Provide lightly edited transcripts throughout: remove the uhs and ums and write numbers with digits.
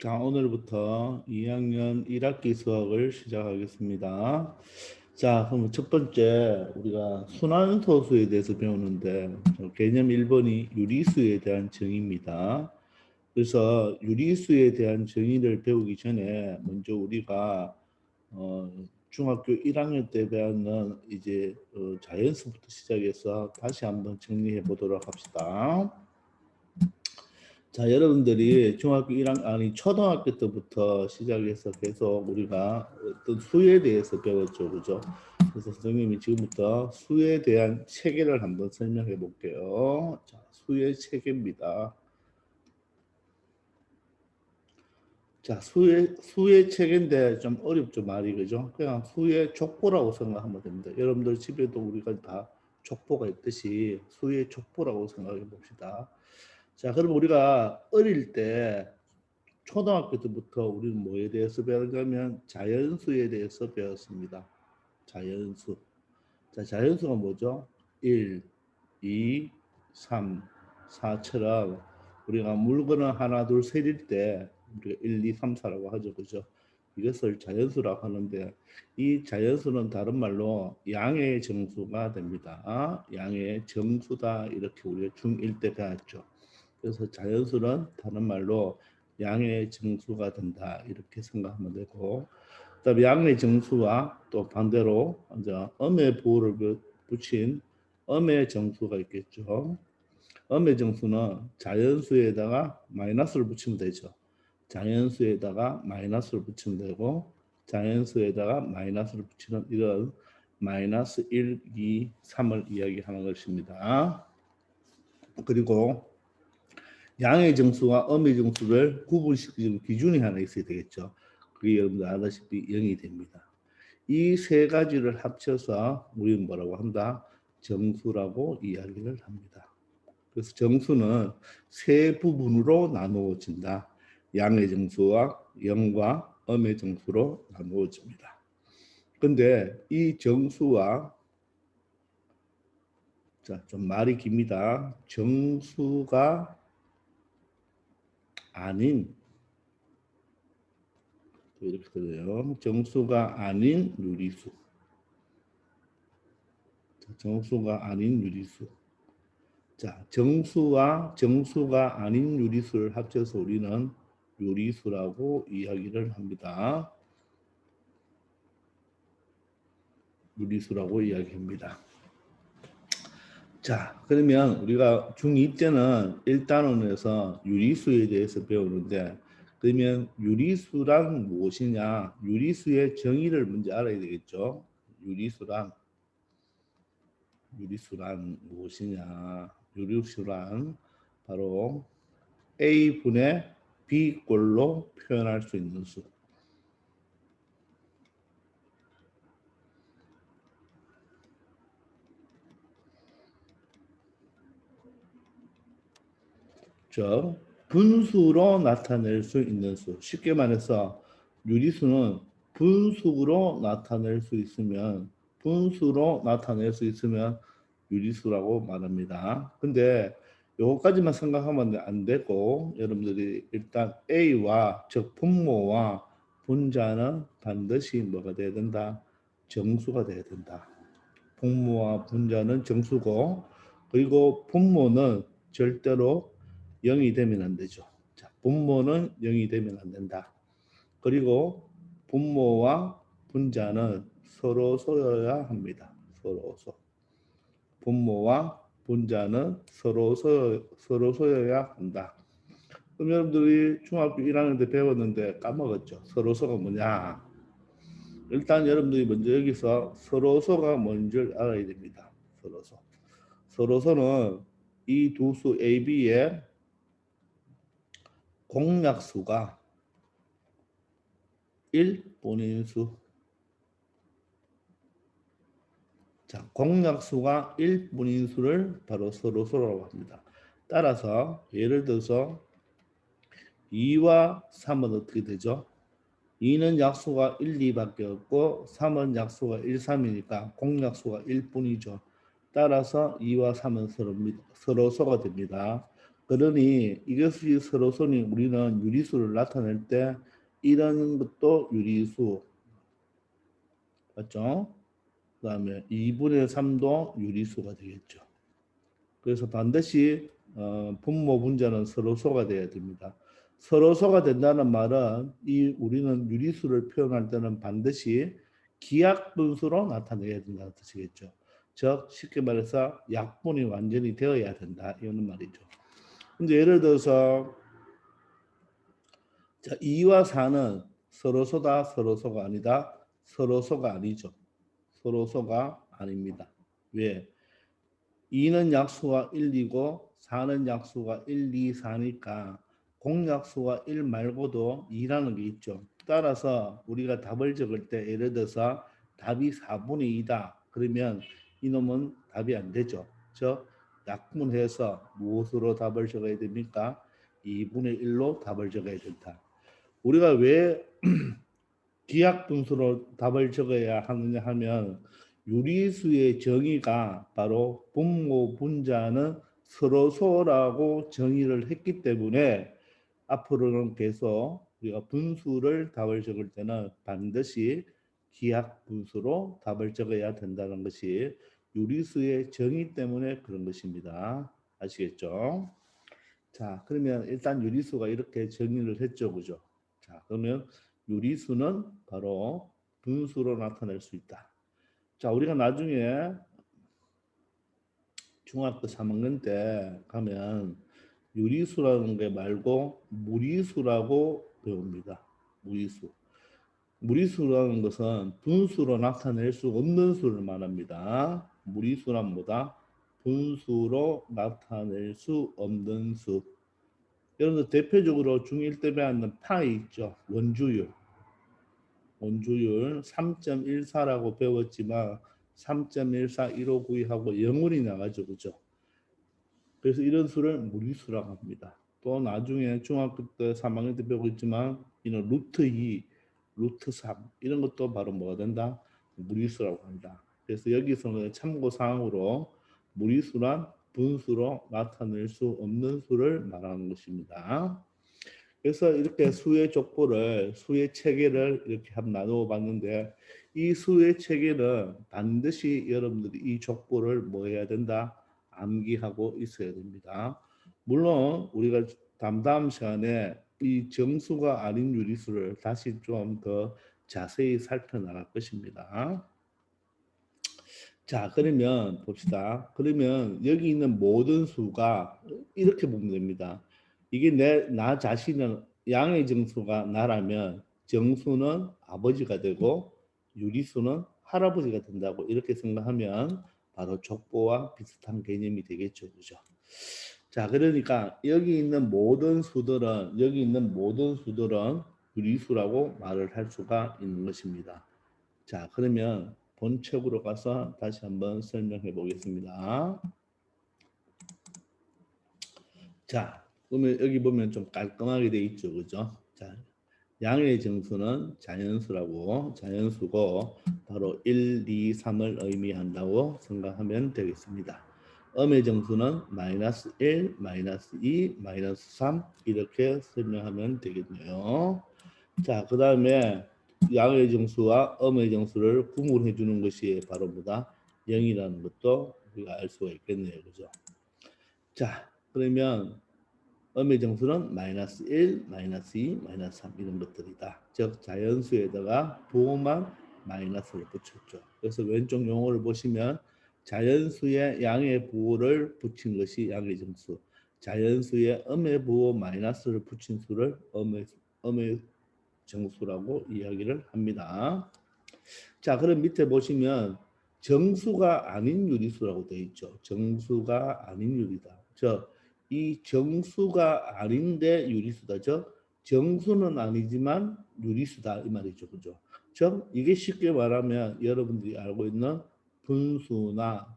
자, 오늘부터 2학년 1학기 수학을 시작하겠습니다. 자, 그럼 첫 번째 우리가 순환소수에 대해서 배우는데 개념 1번이 유리수에 대한 정의입니다. 그래서 유리수에 대한 정의를 배우기 전에 먼저 우리가 중학교 1학년 때 배웠는 이제 자연수부터 시작해서 다시 한번 정리해 보도록 합시다. 자, 여러분들이 중학교 1학년, 아니, 초등학교 때부터 시작해서 계속 우리가 어떤 수에 대해서 배웠죠. 그죠? 그래서 선생님이 지금부터 수에 대한 체계를 한번 설명해 볼게요. 자, 수의 체계입니다. 자, 수의 체계인데 좀 어렵죠, 말이. 그죠? 그냥 수의 족보라고 생각하면 됩니다. 여러분들 집에도 우리가 다 족보가 있듯이 수의 족보라고 생각해 봅시다. 자, 그럼 우리가 어릴 때 초등학교 때부터 우리는 뭐에 대해서 배웠냐면 자연수에 대해서 배웠습니다. 자연수. 자, 자연수가 뭐죠? 1, 2, 3, 4처럼 우리가 물건을 하나, 둘, 셋일 때 우리가 1, 2, 3, 4라고 하죠. 그죠? 이것을 자연수라고 하는데 이 자연수는 다른 말로 양의 정수가 됩니다. 양의 정수다 이렇게 우리가 중1 때 배웠죠. 그래서 자연수는 다른 말로 양의 정수가 된다 이렇게 생각하면 되고, 그다음에 양의 정수와 또 반대로 이제 음의 보호를 붙인 음의 정수가 있겠죠. 음의 정수는 자연수에다가 마이너스를 붙이면 되죠. 자연수에다가 마이너스를 붙이면 되고, 자연수에다가 마이너스를 붙이는 이런 마이너스 1, 2, 3을 이야기하는 것입니다. 그리고 양의 정수와 음의 정수를 구분시키는 기준이 하나 있어야 되겠죠. 그게 여러분들 아다시피 0이 됩니다. 이 세 가지를 합쳐서 우리는 뭐라고 한다? 정수라고 이야기를 합니다. 그래서 정수는 세 부분으로 나누어진다. 양의 정수와 영과 음의 정수로 나누어집니다. 근데 이 정수와 자, 좀 말이 깁니다. 정수가 아닌 이렇게 되네요. 정수가 아닌 유리수. 정수가 아닌 유리수. 자, 정수가 아닌 유리수를 합쳐서 우리는 유리수라고 이야기를 합니다. 유리수라고 이야기합니다. 자, 그러면 우리가 중2 때는 1단원에서 유리수에 대해서 배우는데, 그러면 유리수란 무엇이냐? 유리수의 정의를 먼저 알아야 되겠죠. 유리수란 무엇이냐? 유리수란 바로 A분의 B꼴로 표현할 수 있는 수. 즉, 분수로 나타낼 수 있는 수. 쉽게 말해서 유리수는 분수로 나타낼 수 있으면 유리수라고 말합니다. 근데 요거까지만 생각하면 안 되고 여러분들이 일단 A와 즉 분모와 분자는 반드시 뭐가 돼야 된다? 정수가 돼야 된다. 분모와 분자는 정수고, 그리고 분모는 절대로 0이 되면 안 되죠. 자, 분모는 0이 되면 안 된다. 그리고 분모와 분자는 서로 쏘여야 합니다. 서로 쏘. 분모와 분자는 서로 쏘여야 한다. 그럼 여러분들이 중학교 1학년 때 배웠는데 까먹었죠. 서로소가 뭐냐? 일단 여러분들이 먼저 여기서 서로소가 뭔지를 알아야 됩니다. 서로소. 서로소는 이 두 수 A, B의 공약수가 1분인수. 자, 공약수가 1분인수를 바로 서로소라고 합니다. 따라서 예를 들어서 2와 3은 어떻게 되죠? 2는 약수가 1, 2밖에 없고 3은 약수가 1, 3이니까 공약수가 1뿐이죠. 따라서 2와 3은 서로소가 됩니다. 그러니 이것이 서로선이 우리는 유리수를 나타낼 때 이런 것도 유리수 맞죠? 그 다음에 2분의 3도 유리수가 되겠죠. 그래서 반드시 분모 분자는 서로소가 돼야 됩니다. 서로소가 된다는 말은 우리는 유리수를 표현할 때는 반드시 기하분수로 나타내야 된다는 뜻이겠죠. 즉 쉽게 말해서 약분이 완전히 되어야 된다 이런 말이죠. 근데 예를 들어서 자, 2와 4는 서로소다 서로소가 아니다 서로소가 아니죠. 서로소가 아닙니다. 왜? 2는 약수가 1, 2고 4는 약수가 1, 2, 4니까 공약수가 1 말고도 2라는 게 있죠. 따라서 우리가 답을 적을 때 예를 들어서 답이 4분의 2다. 그러면 이놈은 답이 안 되죠. 즉 약분해서 무엇으로 답을 적어야 됩니까? 2분의 1로 답을 적어야 된다. 우리가 왜 기하분수로 답을 적어야 하느냐 하면 유리수의 정의가 바로 분모 분자는 서로소라고 정의를 했기 때문에 앞으로는 계속 우리가 분수를 답을 적을 때는 반드시 기하분수로 답을 적어야 된다는 것이 유리수의 정의 때문에 그런 것입니다. 아시겠죠? 자, 그러면 일단 유리수가 이렇게 정의를 했죠. 그죠? 자, 그러면 유리수는 바로 분수로 나타낼 수 있다. 자, 우리가 나중에 중학교 3학년 때 가면 유리수라는 게 말고 무리수라고 배웁니다. 무리수. 무리수라는 것은 분수로 나타낼 수 없는 수를 말합니다. 무리수란 뭐다? 분수로 나타낼 수 없는 수. 여러분들 대표적으로 중1 때 배웠는 파이 있죠. 원주율. 원주율 3.14라고 배웠지만 3.14, 1592하고 0원이 나가죠. 그죠? 그래서 이런 수를 무리수라고 합니다. 또 나중에 중학교 때 3학년 때 배우고 있지만 이는 루트 2, 루트 3 이런 것도 바로 뭐가 된다? 무리수라고 합니다. 그래서 여기서는 참고사항으로 무리수란 분수로 나타낼 수 없는 수를 말하는 것입니다. 그래서 이렇게 수의 족보를 수의 체계를 이렇게 한번 나누어 봤는데 이 수의 체계는 반드시 여러분들이 이 족보를 뭐 해야 된다? 암기하고 있어야 됩니다. 물론 우리가 다음 시간에 이 정수가 아닌 유리수를 다시 좀 더 자세히 살펴나갈 것입니다. 자, 그러면 봅시다. 그러면 여기 있는 모든 수가 이렇게 보면 됩니다. 이게 나 자신은 양의 정수가 나라면 정수는 아버지가 되고 유리수는 할아버지가 된다고 이렇게 생각하면 바로 족보와 비슷한 개념이 되겠죠. 그죠? 자, 그러니까 여기 있는 모든 수들은 유리수라고 말을 할 수가 있는 것입니다. 자, 그러면 본책으로 가서 다시 한번 설명해 보겠습니다. 자, 그러면 여기 보면 좀 깔끔하게 돼 있죠. 그죠? 자, 양의 정수는 자연수고 바로 1, 2, 3을 의미한다고 생각하면 되겠습니다. 음의 정수는 마이너스 1, 마이너스 2, 마이너스 3 이렇게 설명하면 되겠네요. 자, 그 다음에 양의 정수와 음의 정수를 구분해 주는 것이 바로 뭐다? 0이라는 것도 우리가 알 수가 있겠네요. 그죠? 자, 그러면 음의 정수는 마이너스 1, 마이너스 2, 마이너스 3 이런 것들이다. 즉 자연수에다가 부호만 마이너스를 붙였죠. 그래서 왼쪽 용어를 보시면 자연수에 양의 부호를 붙인 것이 양의 정수. 자연수에 음의 부호 마이너스를 붙인 수를 음의 정수라고 이야기를 합니다. 자, 그럼 밑에 보시면 정수가 아닌 유리수라고 되어 있죠. 정수가 아닌 유리다. 이 정수가 아닌데 유리수다. 정수는 아니지만 유리수다 이 말이죠. 그죠? 이게 쉽게 말하면 여러분들이 알고 있는 분수나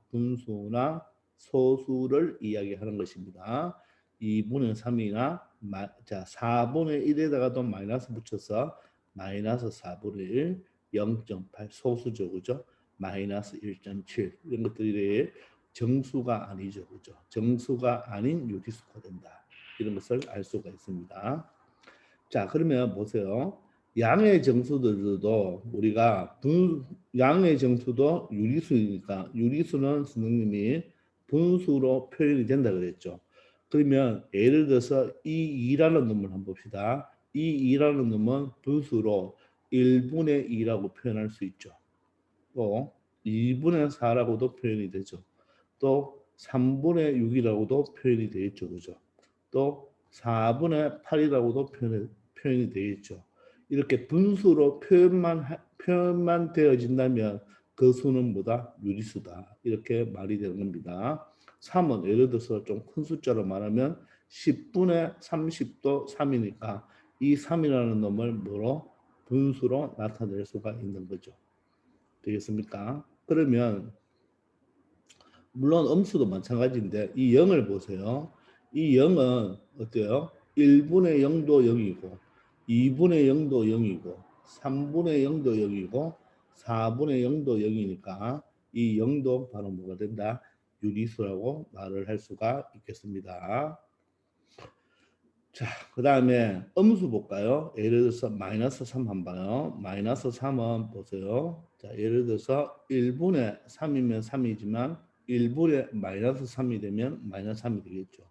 소수를 이야기하는 것입니다. 2분의 3이나 4분의 1에다가도 마이너스 붙여서 마이너스 4분의 1, 0.8 소수죠. 그죠? 마이너스 1.7 이런 것들이 정수가 아니죠. 그죠? 정수가 아닌 유리수가 된다. 이런 것을 알 수가 있습니다. 자, 그러면 보세요. 양의 정수들도 우리가 양의 정수도 유리수이니까 유리수는 선생님이 분수로 표현이 된다 그랬죠. 그러면 예를 들어서 이 2라는 놈을 한번 봅시다. 이 2라는 놈은 분수로 1분의 2라고 표현할 수 있죠. 또 2분의 4라고도 표현이 되죠. 또 3분의 6이라고도 표현이 되겠죠. 그죠? 또 4분의 8이라고도 표현이 되겠죠. 이렇게 분수로 표현만 되어진다면 그 수는 뭐다? 유리수다. 이렇게 말이 되는 겁니다. 3은 예를 들어서 좀 큰 숫자로 말하면 10분의 30도 3이니까 이 3이라는 놈을 뭐로? 분수로 나타낼 수가 있는 거죠. 되겠습니까? 그러면 물론 음수도 마찬가지인데 이 0을 보세요. 이 0은 어때요? 1분의 0도 0이고 2분의 0도 0이고 3분의 0도 0이고 4분의 0도 0이니까 이 0도 바로 뭐가 된다? 유리수라고 말을 할 수가 있겠습니다. 자, 그 다음에 음수 볼까요? 예를 들어서 마이너스 3 한번 봐요. 마이너스 3은 보세요. 자, 예를 들어서 1분의 3이면 3이지만 1분의 마이너스 3이 되면 마이너스 3이 되겠죠.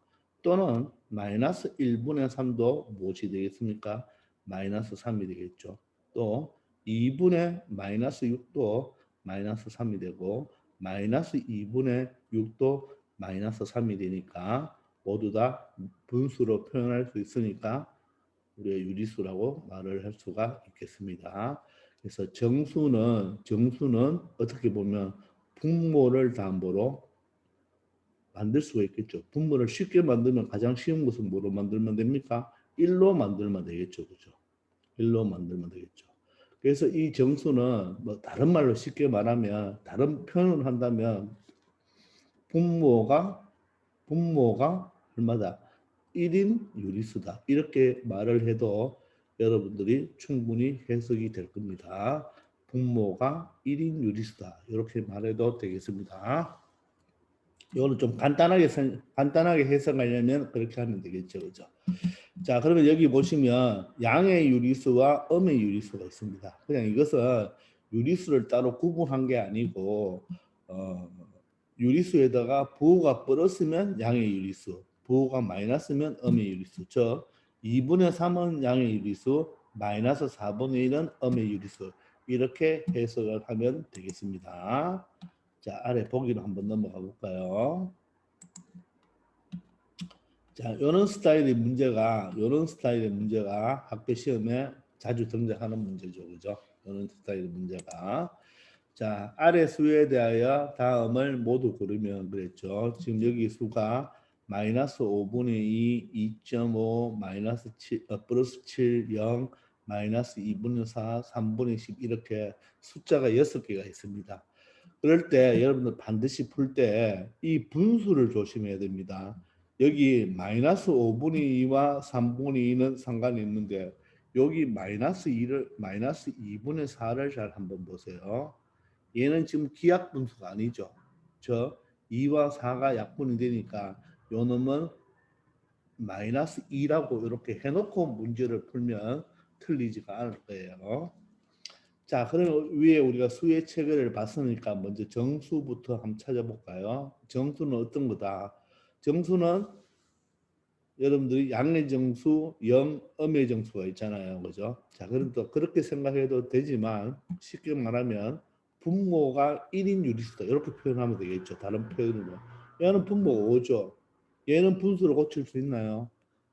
또는 마이너스 1분의 3도 무엇이 되겠습니까? 마이너스 3이 되겠죠. 또 2분의 마이너스 6도 마이너스 3이 되고 마이너스 2분의 6도 마이너스 3이 되니까 모두 다 분수로 표현할 수 있으니까 우리가 유리수라고 말을 할 수가 있겠습니다. 그래서 정수는 어떻게 보면 분모를 담보로 만들 수가 있겠죠. 분모를 쉽게 만들면 가장 쉬운 것은 뭐로 만들면 됩니까? 1로 만들면 되겠죠. 그죠? 1로 만들면 되겠죠. 그래서 이 정수는 뭐 다른 말로 쉽게 말하면 다른 표현을 한다면 분모가 얼마다? 1인 유리수다. 이렇게 말을 해도 여러분들이 충분히 해석이 될 겁니다. 분모가 1인 유리수다. 이렇게 말해도 되겠습니다. 이거는 좀 간단하게 해석하려면 그렇게 하면 되겠죠. 그죠? 자, 그러면 여기 보시면 양의 유리수와 음의 유리수가 있습니다. 그냥 이것은 유리수를 따로 구분한 게 아니고 유리수에다가 부호가 플러스면 양의 유리수, 부호가 마이너스면 음의 유리수. 즉 2분의 3은 양의 유리수, 마이너스 4분의 1은 음의 유리수. 이렇게 해석을 하면 되겠습니다. 자, 아래 보기로 한번 넘어가 볼까요? 자, 이런 스타일의 문제가 학교 시험에 자주 등장하는 문제죠. 그죠? 이런 스타일의 문제가. 자, 아래 수에 대하여 다음을 모두 고르면 그랬죠. 지금 여기 수가 마이너스 5분의 2, 2.5, 마이너스 7, 플러스 7, 0, 마이너스 2분의 4, 3분의 10 이렇게 숫자가 6개가 있습니다. 그럴 때 여러분들 반드시 풀 때 이 분수를 조심해야 됩니다. 여기 마이너스 5분의 2와 3분의 2는 상관이 있는데 여기 마이너스 2분의 4를 잘 한번 보세요. 얘는 지금 기하 분수가 아니죠. 저 2와 4가 약분이 되니까 요 놈은 마이너스 2라고 이렇게 해놓고 문제를 풀면 틀리지가 않을 거예요. 자, 그럼 위에 우리가 수의 체계를 봤으니까 먼저 정수부터 한번 찾아볼까요? 정수는 어떤 거다? 정수는 여러분들이 양의 정수, 음의 정수가 있잖아요. 그죠? 자, 그래도 그렇게 생각해도 되지만 쉽게 말하면 분모가 1인 유리수다. 이렇게 표현하면 되겠죠. 다른 표현으로. 얘는 분모가 5죠. 얘는 분수로 고칠 수 있나요?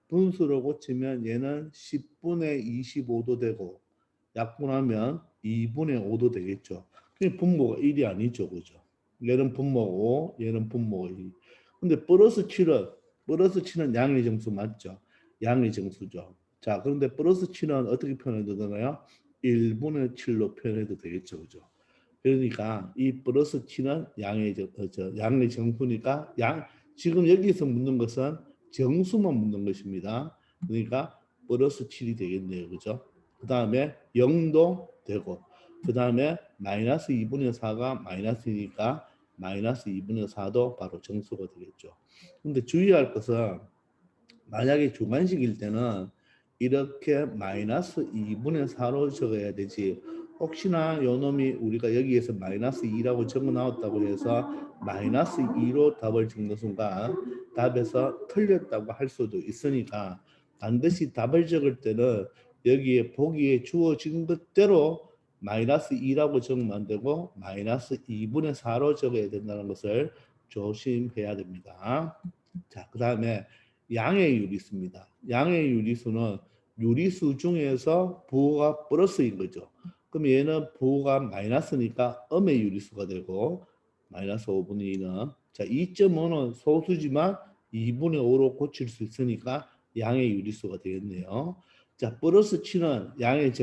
분수로 고치면 얘는 10분의 25도 되고 약분하면 2분의 5도 되겠죠. 그게 분모가 1이 아니죠. 그죠? 얘는 분모가 5, 얘는 분모가 2. 근데 플러스 7은 양의 정수 맞죠? 양의 정수죠. 자, 그런데 플러스 7은 어떻게 표현해도 되나요? 1분의 7로 표현해도 되겠죠. 그죠? 그러니까 이 플러스 7은 양의 정수니까 지금 여기서 묻는 것은 정수만 묻는 것입니다. 그러니까 플러스 7이 되겠네요. 그죠? 그 다음에 0도 되고 그 다음에 마이너스 2분의 4가 마이너스 2분의 4도 바로 정수가 되겠죠. 근데 주의할 것은 만약에 주관식일 때는 이렇게 마이너스 2분의 4로 적어야 되지. 혹시나 요 놈이 우리가 여기에서 마이너스 2라고 적어 나왔다고 해서 마이너스 2로 답을 적는 순간 답에서 틀렸다고 할 수도 있으니까 반드시 답을 적을 때는 여기에 보기에 주어진 것대로 마이너스 2라고 적으면 안 되고 마이너스 2분의 4로 적어야 된다는 것을 조심해야 됩니다. 자, 그 다음에 양의 유리수입니다. 양의 유리수는 유리수 중에서 부호가 플러스인 거죠. 그럼 얘는 부호가 마이너스니까 음의 유리수가 되고 마이너스 5분의 2는 자 2.5는 소수지만 2분의 5로 고칠 수 있으니까 양의 유리수가 되겠네요. 자 플러스 7은 양의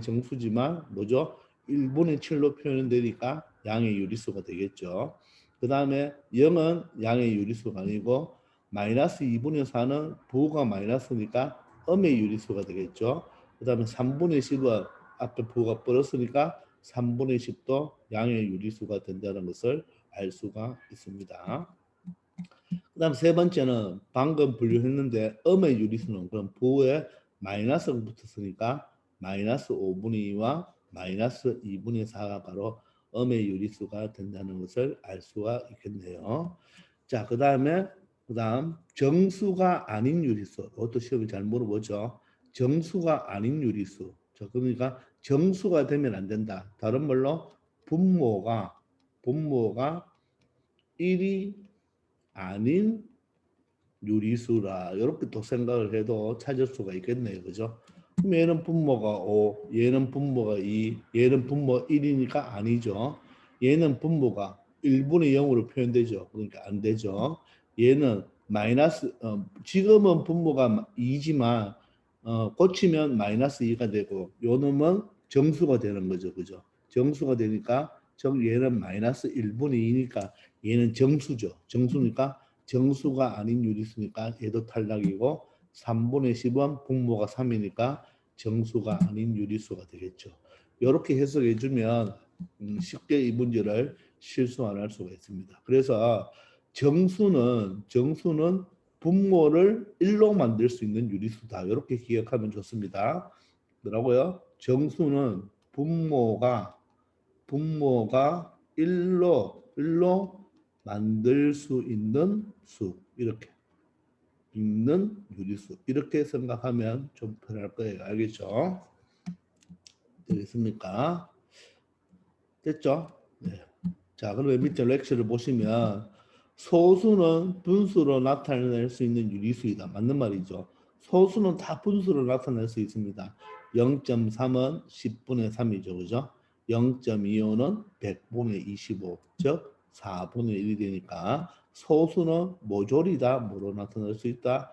정수지만 뭐죠? 1분의 7로 표현되니까 양의 유리수가 되겠죠. 그 다음에 0은 양의 유리수가 아니고 마이너스 2분의 4는 부호가 마이너스니까 음의 유리수가 되겠죠. 그 다음에 3분의 10은 앞에 부호가 플러스니까 3분의 10도 양의 유리수가 된다는 것을 알 수가 있습니다. 그 다음 세 번째는 방금 분류했는데 음의 유리수는 그럼 부호에 마이너스가 붙었으니까 마이너스 5분의 2와 마이너스 2분의 4가 바로 음의 유리수가 된다는 것을 알 수가 있겠네요. 자, 그다음 정수가 아닌 유리수. 이것도 시험에 잘 물어보죠. 정수가 아닌 유리수. 자, 그러니까 정수가 되면 안 된다. 다른 말로 분모가 1이 아닌 유리수라. 이렇게 또 생각을 해도 찾을 수가 있겠네요. 그죠? 그럼 얘는 분모가 5, 얘는 분모가 2, 얘는 분모 1이니까 아니죠. 얘는 분모가 1분의 0으로 표현되죠. 그러니까 안 되죠. 얘는 마이너스 지금은 분모가 2지만 고치면 마이너스 2가 되고 요 놈은 정수가 되는 거죠. 그죠? 정수가 되니까 얘는 마이너스 1분의 2니까 얘는 정수죠. 정수니까 정수가 아닌 유리수니까 얘도 탈락이고 3분의 10은 분모가 3이니까 정수가 아닌 유리수가 되겠죠. 이렇게 해석해 주면 쉽게 이 문제를 실수 안 할 수가 있습니다. 그래서 정수는 분모를 1로 만들 수 있는 유리수다. 이렇게 기억하면 좋습니다. 뭐라고요? 정수는 분모가 1로 만들 수 있는 수 이렇게 있는 유리수 이렇게 생각하면 좀 편할 거예요. 알겠죠? 되겠습니까? 됐죠? 네. 자, 그러면 밑에 렉처를 보시면 소수는 분수로 나타낼 수 있는 유리수이다. 맞는 말이죠. 소수는 다 분수로 나타낼 수 있습니다. 0.3은 10분의 3이죠. 그죠? 0.25는 100분의 25, 즉 4분의 1이 되니까 소수는 모조리 다 뭐로 나타낼 수 있다?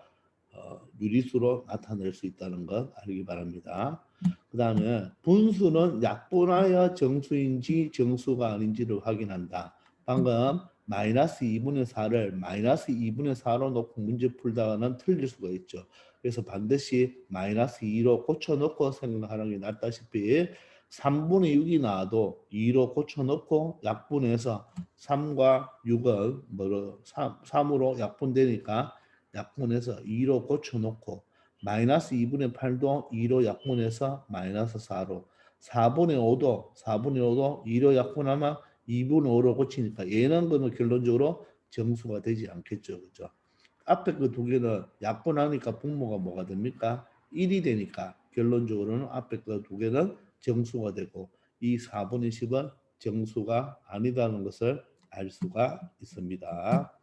유리수로 나타낼 수 있다는 것 알기 바랍니다. 그 다음에 분수는 약분하여 정수인지 정수가 아닌지를 확인한다. 방금 마이너스 2분의 4를 마이너스 2분의 4로 놓고 문제 풀다가는 틀릴 수가 있죠. 그래서 반드시 마이너스 2로 고쳐놓고 생각하는 게 낫다시피 3분의 6이 나와도 2로 고쳐놓고 약분해서 3과 6은 3으로 약분되니까 약분해서 2로 고쳐놓고 마이너스 2분의 8도 2로 약분해서 마이너스 4로 4분의 5도 2로 약분하면 2분의 5로 고치니까 얘는 그러면 결론적으로 정수가 되지 않겠죠. 그죠? 앞에 그 두 개는 약분하니까 분모가 뭐가 됩니까? 1이 되니까 결론적으로는 앞에 그 두 개는 정수가 되고 이 4분의 10은 정수가 아니다는 것을 알 수가 있습니다.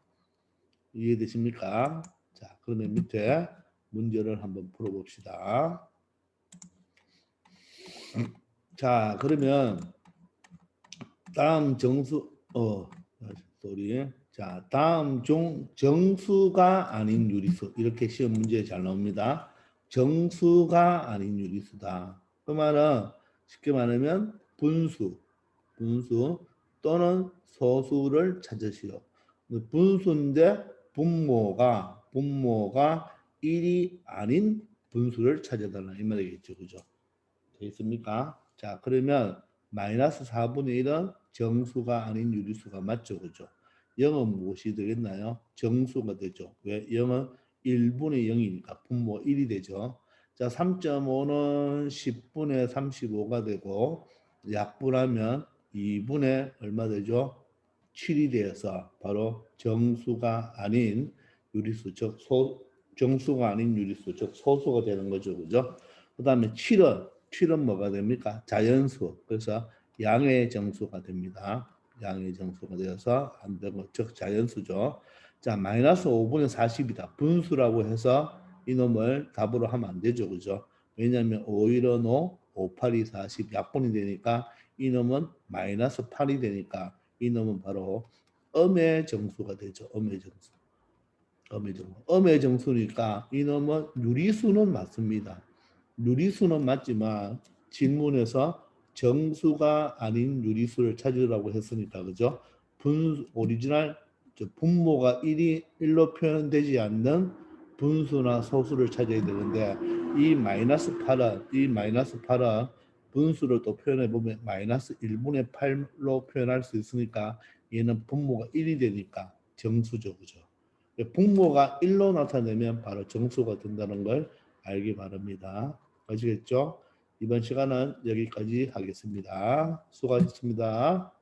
이해되십니까? 자, 그러면 밑에 문제를 한번 풀어봅시다. 자, 그러면 다음 자, 다음 정수가 아닌 유리수. 이렇게 시험 문제에 잘 나옵니다. 정수가 아닌 유리수다. 그 말은 쉽게 말하면 분수 또는 소수를 찾으시오. 분수인데 분모가 1이 아닌 분수를 찾아달라 이 말이겠죠. 그죠? 되겠습니까? 자, 그러면 마이너스 4분의 1은 정수가 아닌 유리수가 맞죠. 그죠? 0은 무엇이 되겠나요? 정수가 되죠. 왜? 0은 1분의 0이니까 분모 1이 되죠. 자, 3.5는 10분의 35가 되고 약분하면 2분의 얼마 되죠? 7이 되어서 바로 정수가 아닌 유리수, 즉 정수가 아닌 유리수, 즉 소수가 되는 거죠. 그죠? 그다음에 7은 뭐가 됩니까? 자연수. 그래서 양의 정수가 됩니다. 양의 정수가 되어서 안 되고, 즉 자연수죠. 자, 마이너스 5분의 40이다. 분수라고 해서 이놈을 답으로 하면 안 되죠. 그죠? 왜냐하면 5일은 5, 5, 8이 40 약분이 되니까 이놈은 마이너스 8이 되니까 이놈은 바로 음의 정수가 되죠. 음의 정수. 음의 정수. 음의 정수니까 이놈은 유리수는 맞습니다. 유리수는 맞지만 질문에서 정수가 아닌 유리수를 찾으라고 했으니까 그죠? 오리지널 분모가 1로 표현되지 않는 분수나 소수를 찾아야 되는데 이 마이너스 8은 분수를 또 표현해 보면 마이너스 1분의 8로 표현할 수 있으니까 얘는 분모가 1이 되니까 정수죠. 그죠? 분모가 1로 나타내면 바로 정수가 된다는 걸 알기 바랍니다. 아시겠죠? 이번 시간은 여기까지 하겠습니다. 수고하셨습니다.